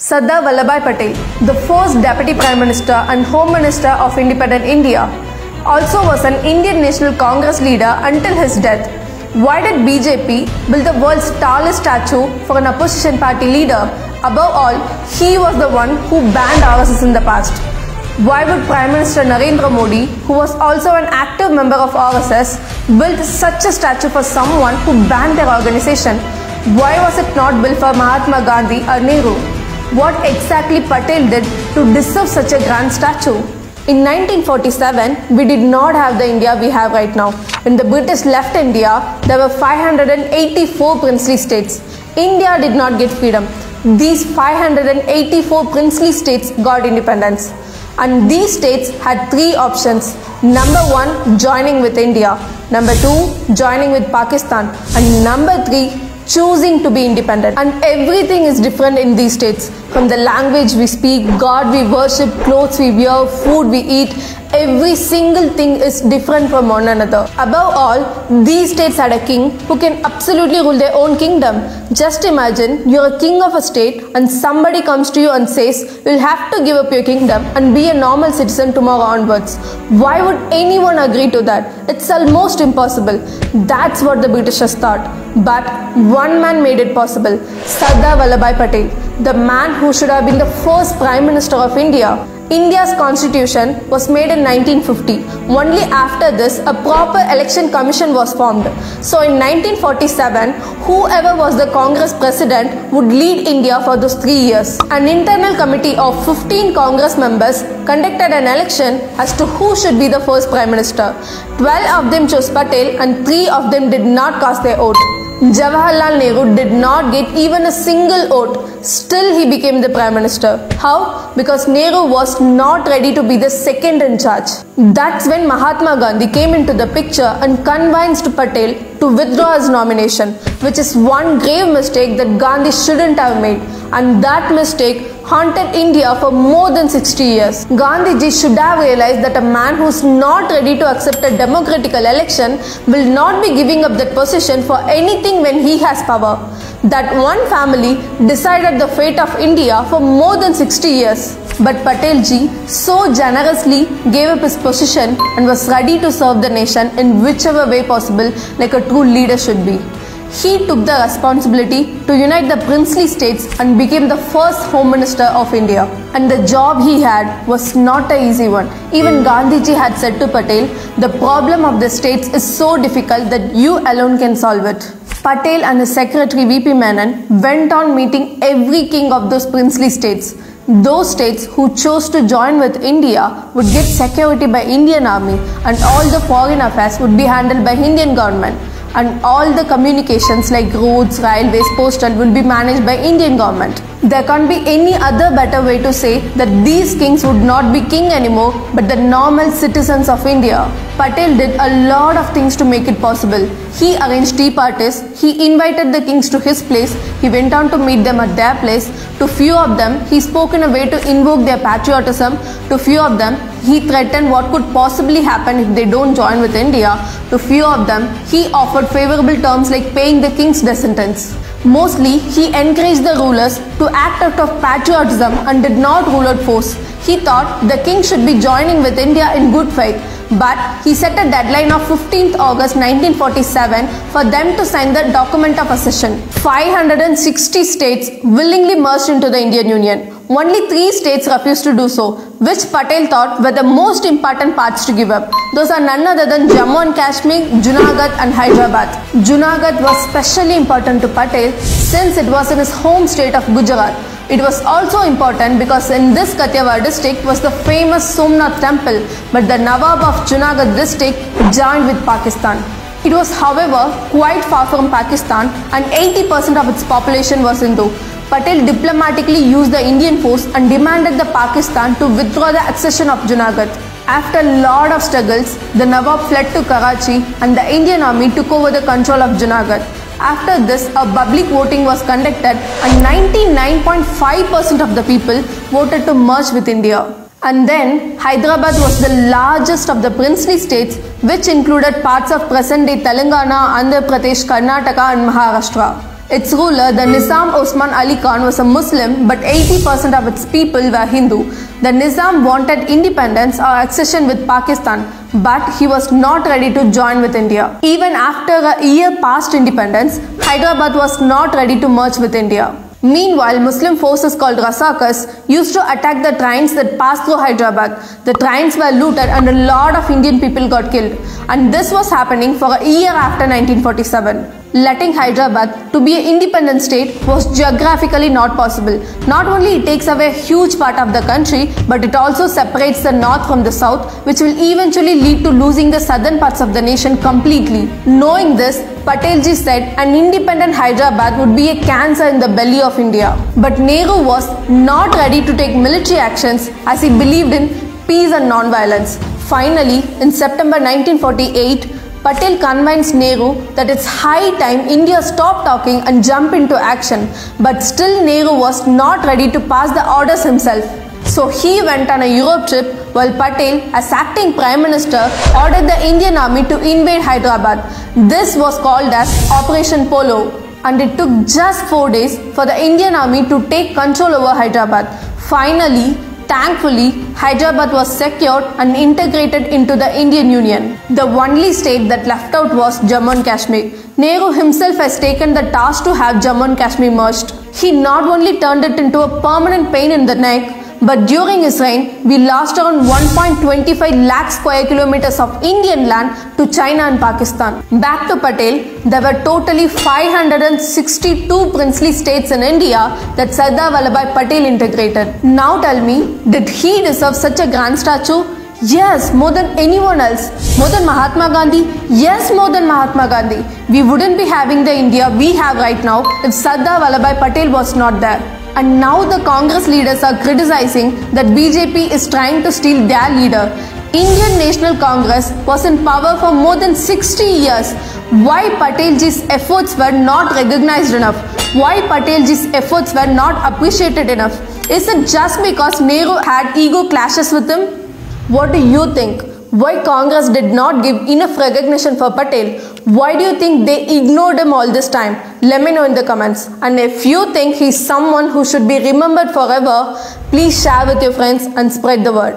Sardar Vallabhbhai Patel, the first Deputy Prime Minister and Home Minister of independent India, also was an Indian National Congress leader until his death. Why did BJP build the world's tallest statue for an opposition party leader? Above all, he was the one who banned RSS in the past. Why would Prime Minister Narendra Modi, who was also an active member of RSS, build such a statue for someone who banned their organization? Why was it not built for Mahatma Gandhi or Nehru? What exactly Patel did to deserve such a grand statue? In 1947, we did not have the India we have right now. When the British left India, there were 584 princely states. India did not get freedom. These 584 princely states got independence. And these states had three options. Number one, joining with India. Number two, joining with Pakistan. And number three, choosing to be independent. And everything is different in these states. From the language we speak, God we worship, clothes we wear, food we eat, every single thing is different from one another. Above all, these states had a king who can absolutely rule their own kingdom. Just imagine you're a king of a state and somebody comes to you and says, you'll have to give up your kingdom and be a normal citizen tomorrow onwards. Why would anyone agree to that? It's almost impossible. That's what the Britishers thought. But one man made it possible, Sardar Vallabhbhai Patel, the man who should have been the first Prime Minister of India. India's constitution was made in 1950. Only after this, a proper election commission was formed. So in 1947, whoever was the Congress president would lead India for those 3 years. An internal committee of 15 Congress members conducted an election as to who should be the first Prime Minister. 12 of them chose Patel and 3 of them did not cast their vote. Jawaharlal Nehru did not get even a single vote. Still he became the Prime Minister. How? Because Nehru was not ready to be the second in charge. That's when Mahatma Gandhi came into the picture and convinced Patel to withdraw his nomination, which is one grave mistake that Gandhi shouldn't have made. And that mistake haunted India for more than 60 years. Gandhiji should have realized that a man who's not ready to accept a democratic election will not be giving up that position for anything when he has power. That one family decided the fate of India for more than 60 years. But Patelji so generously gave up his position and was ready to serve the nation in whichever way possible, like a true leader should be. He took the responsibility to unite the princely states and became the first Home Minister of India. And the job he had was not an easy one. Even Gandhiji had said to Patel, the problem of the states is so difficult that you alone can solve it. Patel and his secretary VP Menon went on meeting every king of those princely states. Those states who chose to join with India would get security by Indian Army and all the foreign affairs would be handled by Indian government. And all the communications like roads, railways, postal will be managed by Indian government. There can't be any other better way to say that these kings would not be king anymore but the normal citizens of India. Patel did a lot of things to make it possible. He arranged tea parties, he invited the kings to his place, he went on to meet them at their place. To few of them, he spoke in a way to invoke their patriotism. To few of them, he threatened what could possibly happen if they don't join with India. To few of them, he offered favorable terms like paying the king's death sentence. Mostly, he encouraged the rulers to act out of patriotism and did not rule out force. He thought the king should be joining with India in good faith. But he set a deadline of 15th August 1947 for them to sign the document of accession. 560 states willingly merged into the Indian Union. Only 3 states refused to do so, which Patel thought were the most important parts to give up. Those are none other than Jammu and Kashmir, Junagadh and Hyderabad. Junagadh was specially important to Patel since it was in his home state of Gujarat. It was also important because in this Kathiawar district was the famous Somnath temple, but the Nawab of Junagadh district joined with Pakistan. It was, however, quite far from Pakistan and 80% of its population was Hindu. Patel diplomatically used the Indian force and demanded the Pakistan to withdraw the accession of Junagadh. After a lot of struggles, the Nawab fled to Karachi and the Indian army took over the control of Junagadh. After this, a public voting was conducted and 99.5% of the people voted to merge with India. And then, Hyderabad was the largest of the princely states, which included parts of present-day Telangana, Andhra Pradesh, Karnataka and Maharashtra. Its ruler, the Nizam Osman Ali Khan, was a Muslim, but 80% of its people were Hindu. The Nizam wanted independence or accession with Pakistan, but he was not ready to join with India. Even after a year past independence, Hyderabad was not ready to merge with India. Meanwhile, Muslim forces called Razakas used to attack the trains that passed through Hyderabad. The trains were looted and a lot of Indian people got killed. And this was happening for a year after 1947. Letting Hyderabad to be an independent state was geographically not possible. Not only it takes away a huge part of the country, but it also separates the north from the south, which will eventually lead to losing the southern parts of the nation completely. Knowing this, Patelji said an independent Hyderabad would be a cancer in the belly of India. But Nehru was not ready to take military actions as he believed in peace and non-violence. Finally, in September 1948, Patel convinced Nehru that it's high time India stop talking and jump into action. But still Nehru was not ready to pass the orders himself. So he went on a Europe trip while Patel, as acting Prime Minister, ordered the Indian army to invade Hyderabad. This was called as Operation Polo. And it took just 4 days for the Indian army to take control over Hyderabad. Finally, thankfully, Hyderabad was secured and integrated into the Indian Union. The only state that left out was Jammu and Kashmir. Nehru himself has taken the task to have Jammu and Kashmir merged. He not only turned it into a permanent pain in the neck, but during his reign, we lost around 1.25 lakh square kilometers of Indian land to China and Pakistan. Back to Patel, there were totally 562 princely states in India that Sardar Vallabhbhai Patel integrated. Now tell me, did he deserve such a grand statue? Yes, more than anyone else. More than Mahatma Gandhi? Yes, more than Mahatma Gandhi. We wouldn't be having the India we have right now if Sardar Vallabhbhai Patel was not there. And now the Congress leaders are criticizing that BJP is trying to steal their leader. Indian National Congress was in power for more than 60 years. Why Patelji's efforts were not recognized enough? Why Patelji's efforts were not appreciated enough? Is it just because Nehru had ego clashes with him? What do you think? Why Congress did not give enough recognition for Patel? Why do you think they ignored him all this time? Let me know in the comments. And if you think he's someone who should be remembered forever, please share with your friends and spread the word.